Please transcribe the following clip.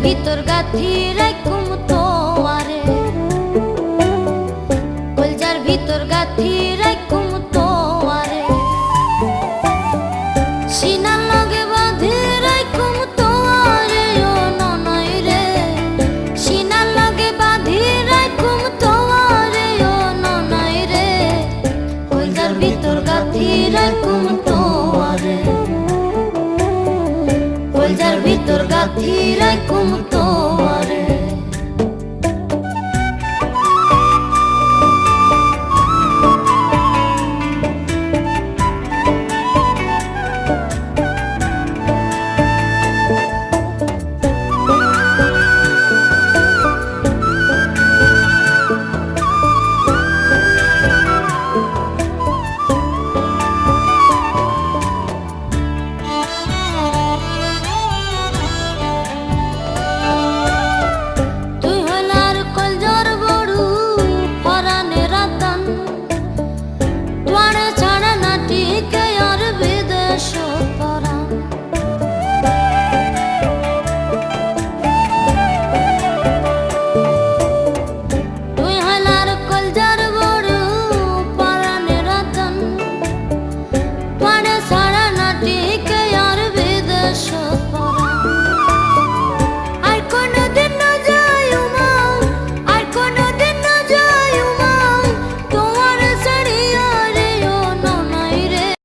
ভিতর গাথি রাখুম তোয়ারে, কলজার ভিতর গাথি রাখুম তোয়ারে, সিনার লগে বাঁধি রাখুম তোয়ারে ও ননয় রে, সিনার লগে বাঁধি রাখুম তোয়ারে ও ননয় রে, কলজার ভিতর গাথি রাখুম তোয়ারে, কলজার ভিতর গাথি রাখুম তোয়ারে।